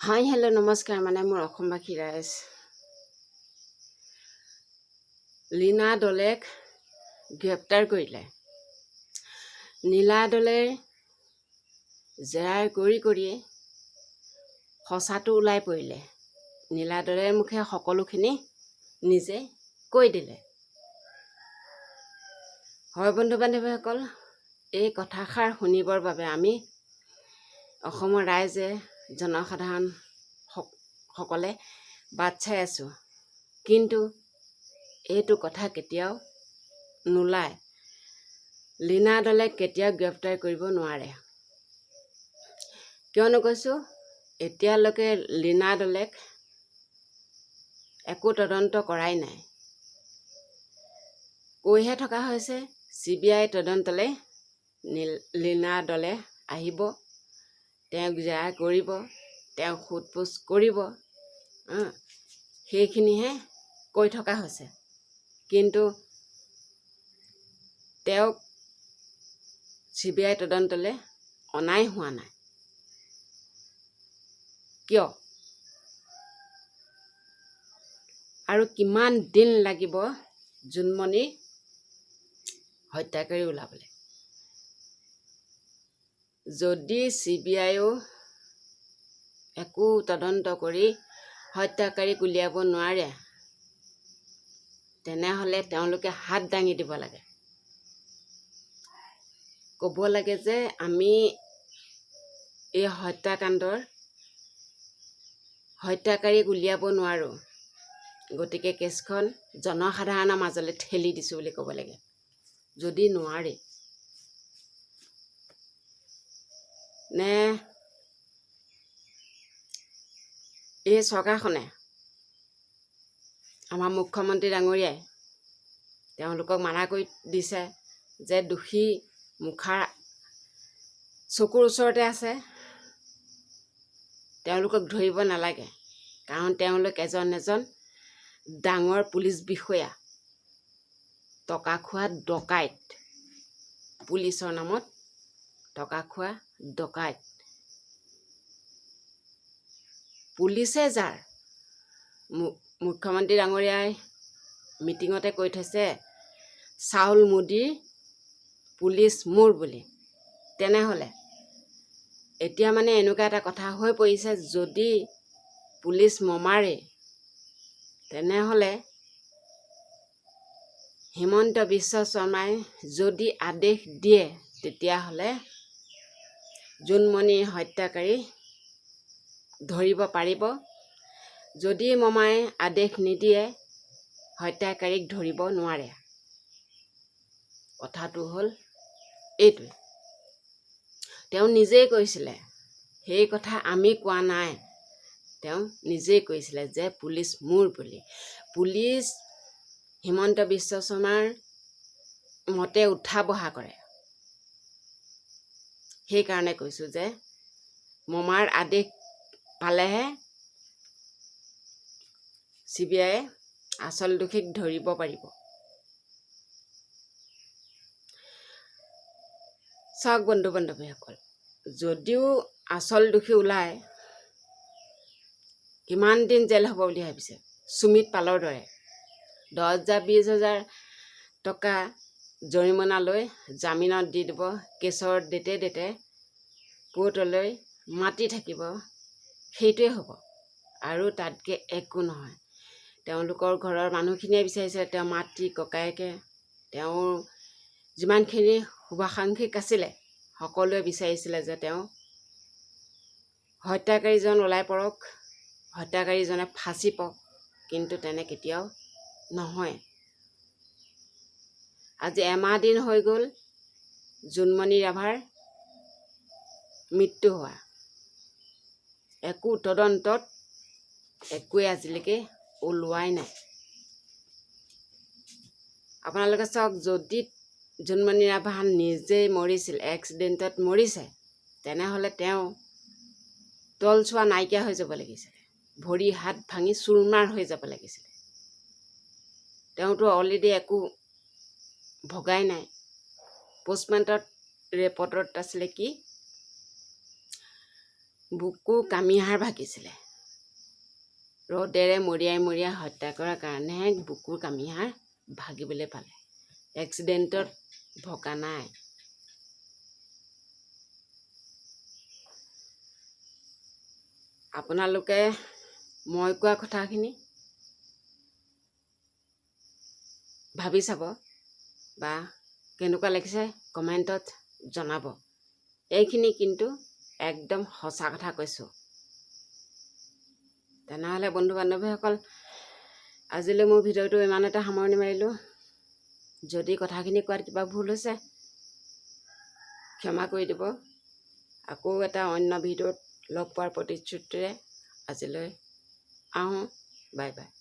Hi hello' নমস্কাৰ। মোৰ অসমবাসী ৰাইজ, লীনা দলেক গ্ৰেপ্তাৰ কৰিলে। নীলা দলে জেৰাই কৰি সঁচাটো ওলাই পৰিলে। নীলা দলেৰ মুখে সকলোখিনি নিজে কৈ দিলে। হয় বন্ধু বান্ধৱীসকল, এই কথাষাৰ শুনিবৰ বাবে আমি অসমৰ ৰাইজে জনসাধাৰণ সকলে বাট চাই আছোঁ। কিন্তু এইটো কথা কেতিয়াও নোলায়। লীনা দলে কেতিয়াও গ্ৰেপ্তাৰ কৰিব নোৱাৰে। কিয়নো কৈছোঁ, এতিয়ালৈকে লীনা দলেক একো তদন্ত কৰাই নাই। কৈহে থকা হৈছে CBI তদন্তলৈ লীনা দলে আহিব, তেওঁক জেৰা কৰিব, তেওঁক সোধ-পোছ কৰিব, সেইখিনিহে কৈ থকা হৈছে। কিন্তু তেওঁক CBI তদন্তলৈ অনাই হোৱা নাই। কিয়? আৰু কিমান দিন লাগিব জোনমণি হত্যাকাৰী ওলাবলৈ? যদি CBIও একো তদন্ত কৰি হত্যাকাৰীক উলিয়াব নোৱাৰে, তেনেহ'লে তেওঁলোকে হাত দাঙি দিব লাগে। ক'ব লাগে যে আমি এই হত্যাকাণ্ডৰ হত্যাকাৰীক উলিয়াব নোৱাৰোঁ, গতিকে কেছখন জনসাধাৰণৰ মাজলৈ ঠেলি দিছোঁ বুলি ক'ব লাগে। যদি নোৱাৰে, নে এই চৰকাৰখনে, আমাৰ মুখ্যমন্ত্ৰী ডাঙৰীয়াই তেওঁলোকক মানা কৰি দিছে যে দোষী মুখাৰ চকুৰ ওচৰতে আছে, তেওঁলোকক ধৰিব নালাগে, কাৰণ তেওঁলোক এজন ডাঙৰ পুলিচ বিষয়া, টকা খোৱা ডকাইত, পুলিচৰ নামত টকা খোৱা ডকাইত। পুলিচে যাৰ, মুখ্যমন্ত্ৰী ডাঙৰীয়াই মিটিঙতে কৈ থৈছে চাউল মুদিৰ পুলিচ মোৰ বুলি। তেনেহ'লে এতিয়া এনেকুৱা এটা কথা হৈ পৰিছে, যদি পুলিচ মমাৰে, তেনেহ'লে হিমন্ত বিশ্ব শৰ্মাই যদি আদেশ দিয়ে, তেতিয়াহ'লে জোনমণি হত্যাকাৰী ধৰিব পাৰিব। যদি মমাই আদেশ নিদিয়ে, হত্যাকাৰীক ধৰিব নোৱাৰে। কথাটো হ'ল এইটোৱে। তেওঁ নিজেই কৈছিলে, সেই কথা আমি কোৱা নাই, তেওঁ নিজেই কৈছিলে যে পুলিচ মোৰ বুলি। পুলিচ হিমন্ত বিশ্ব শৰ্মাৰ মতে উঠা বহা কৰে। সেইকাৰণে কৈছোঁ যে মমাৰ আদেশ পালেহে CBIয়ে আচল দোষীক ধৰিব পাৰিব। চাওক বন্ধু বান্ধৱীসকল, যদিও আচল দোষী ওলায়, কিমান দিন জেল হ'ব বুলি ভাবিছে? সুমিত পালৰ দৰে 10,000 20,000 টকা জৰিমনা লৈ জামিনত দি দিব, কেছৰ ডেটে কোৰ্টলৈ মাতি থাকিব, সেইটোৱে হ'ব। আৰু তাতকৈ একো নহয়। তেওঁলোকৰ ঘৰৰ মানুহখিনিয়ে বিচাৰিছে, তেওঁ মাতৃ ককায়েকে, তেওঁৰ যিমানখিনি শুভাকাংক্ষিক আছিলে, সকলোৱে বিচাৰিছিলে যে তেওঁ হত্যাকাৰীজন ওলাই পৰক, হত্যাকাৰীজনে ফাঁচি পাওক। কিন্তু তেনে কেতিয়াও নহয়। আজি এমাহ দিন হৈ গ'ল জোনমণি ৰাভাৰ মৃত্যু হোৱা। একো তদন্তত একোৱে আজিলৈকে ওলোৱাই নাই। আপোনালোকে চাওক, যদি জোনমণি ৰাভা নিজেই মৰিছিল, এক্সিডেণ্টত মৰিছে, তেনেহ'লে তেওঁ তলছোৱা নাইকিয়া হৈ যাব লাগিছিলে, ভৰি হাত ভাঙি চুৰমাৰ হৈ যাব লাগিছিলে। তেওঁতো অলৰেডি একো ভগাই নাই। পষ্টমৰ্টেম ৰিপৰ্টত আছিলে কি, বুকু কামিহাড় ভাগিছিলে। ৰ'দেৰে মৰিয়াই হত্যা কৰাৰ কাৰণেহে বুকুৰ কামিহাড় ভাগিবলৈ পালে। এক্সিডেণ্টত ভগা নাই। আপোনালোকে মই কোৱা কথাখিনি ভাবি চাব বা কেনেকুৱা লাগিছে কমেণ্টত জনাব। এইখিনি কিন্তু একদম সঁচা কথা কৈছোঁ। তেনেহ'লে বন্ধু বান্ধৱীসকল, আজিলৈ মোৰ ভিডিঅ'টো ইমানতে সামৰণি মাৰিলোঁ। যদি কথাখিনি কোৱাত কিবা ভুল হৈছে ক্ষমা কৰি দিব। আকৌ এটা অন্য ভিডিঅ'ত লগ পোৱাৰ প্ৰতিশ্ৰুতিৰে আজিলৈ আহোঁ। Bye bye.